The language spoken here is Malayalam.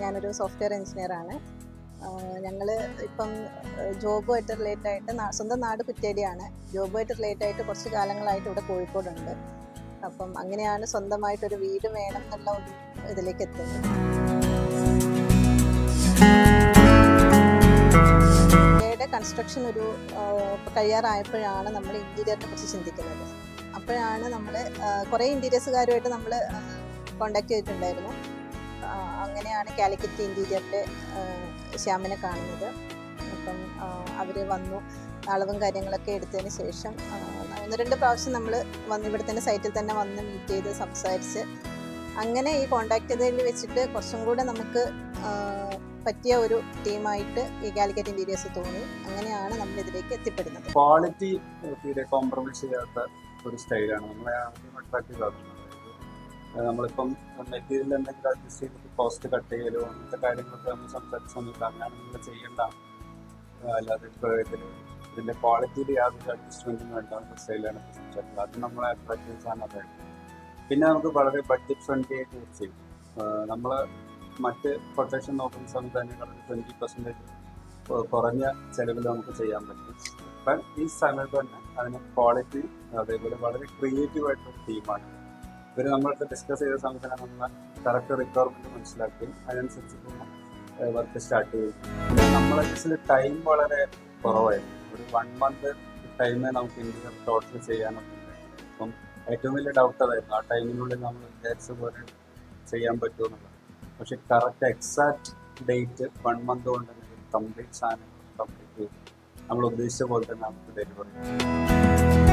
ഞാനൊരു സോഫ്റ്റ്വെയർ എഞ്ചിനീയറാണ്. ഞങ്ങൾ ഇപ്പം ജോബുമായിട്ട് റിലേറ്റായിട്ട് സ്വന്തം നാട് കുറ്റ്യാടിയാണ്. ജോബുമായിട്ട് റിലേറ്റായിട്ട് കുറച്ച് കാലങ്ങളായിട്ട് ഇവിടെ കോഴിക്കോടുണ്ട്. അപ്പം അങ്ങനെയാണ് സ്വന്തമായിട്ടൊരു വീട് വേണം എന്നുള്ള ഒരു ഇതിലേക്ക് എത്തുന്നത്. വീടിൻ്റെ കൺസ്ട്രക്ഷൻ ഒരു കഴിയാറായപ്പോഴാണ് നമ്മൾ ഇൻറ്റീരിയറിനെ കുറിച്ച് ചിന്തിക്കുന്നത്. അപ്പോഴാണ് നമ്മൾ കുറേ ഇൻറ്റീരിയേഴ്സുകാരുമായിട്ട് നമ്മൾ കോണ്ടാക്ട് ചെയ്തിട്ടുണ്ടായിരുന്നു. അങ്ങനെയാണ് കാലിക്കറ്റ് ഇൻറ്റീരിയറിൻ്റെ ശ്യാമിനെ കാണുന്നത്. അപ്പം അവർ വന്നു, അളവും കാര്യങ്ങളൊക്കെ എടുത്തതിന് ശേഷം 1-2 പ്രാവശ്യം നമ്മൾ ഇവിടെ തന്നെ സൈറ്റിൽ തന്നെ വന്ന് മീറ്റ് ചെയ്ത് സംസാരിച്ച് അങ്ങനെ ഈ കോണ്ടാക്ട് ചെയ്തതിൽ വെച്ചിട്ട് കുറച്ചും കൂടെ നമുക്ക് പറ്റിയ ഒരു ടീമായിട്ട് ഈ കാലിക്കറ്റ് ഇൻറ്റീരിയേഴ്സ് തോന്നി. അങ്ങനെയാണ് നമ്മൾ ഇതിലേക്ക് എത്തിപ്പെടുന്നത്. ക്വാളിറ്റി തീരെ കോംപ്രമൈസ് ചെയ്യാത്ത ഒരു സ്റ്റൈലാണ് നമ്മളെ അട്രാക്ട് ചെയ്തത്. നമ്മളിപ്പം മെറ്റീരിയൽ എന്തെങ്കിലും അഡ്ജസ്റ്റ് ചെയ്തിട്ട് കോസ്റ്റ് കട്ട് ചെയ്യലോ അങ്ങനത്തെ കാര്യങ്ങളൊക്കെ നമ്മൾ സംസാരിച്ച സമയത്ത് അങ്ങനെയാണ് നിങ്ങൾ ചെയ്യേണ്ട. അല്ലാതെ ഇപ്പോൾ ഇതിൻ്റെ ക്വാളിറ്റിയിൽ യാതൊരു അഡ്ജസ്റ്റ്മെൻറ്റും വേണ്ട സ്റ്റൈലാണ് സംസാരിക്കുന്നത്. അത് നമ്മളെ അട്രാക്ട് ചെയ്ത സാധനം അതായിരുന്നു. പിന്നെ നമുക്ക് വളരെ ബഡ്ജറ്റ് ഫ്രണ്ട്ലി ആയിട്ട് ചെയ്യും. നമ്മൾ മറ്റ് കൊട്ടേഷൻ നോക്കുന്ന സമയത്ത് തന്നെ 20% കുറഞ്ഞ ചിലവിൽ നമുക്ക് ചെയ്യാൻ പറ്റും. അപ്പം ഈ സമയത്ത് തന്നെ അതിന് ക്വാളിറ്റി അതേപോലെ വളരെ ക്രിയേറ്റീവായിട്ടൊരു ടീമാണ്. ഇവർ നമ്മളടുത്ത് ഡിസ്കസ് ചെയ്ത സമയത്ത് തന്നെ നമ്മൾ കറക്റ്റ് റിക്വയർമെൻറ്റ് മനസ്സിലാക്കുകയും അതിനനുസരിച്ച് വർക്ക് സ്റ്റാർട്ട് ചെയ്യും. നമ്മളെ കേസിൽ ടൈം വളരെ കുറവായിരുന്നു. ഒരു 1 month ടൈമേ നമുക്ക് ഇന്ത്യയിൽ ടോട്ടൽ ചെയ്യാനൊക്കെ. അപ്പം ഏറ്റവും വലിയ ഡൗട്ട് അതായിരുന്നു, ആ ടൈമിനുള്ളിൽ നമ്മൾ വിചാരിച്ച പോലെ ചെയ്യാൻ പറ്റുമെന്നുള്ളത്. പക്ഷെ കറക്റ്റ് എക്സാക്ട് ഡേറ്റ് 1 month കൊണ്ട് തന്നെ കംപ്ലീറ്റ് സാധനം കംപ്ലീറ്റ് ചെയ്തു നമ്മൾ ഉദ്ദേശിച്ച പോലെ തന്നെ നമുക്ക് ഡെലിവറി ചെയ്യും.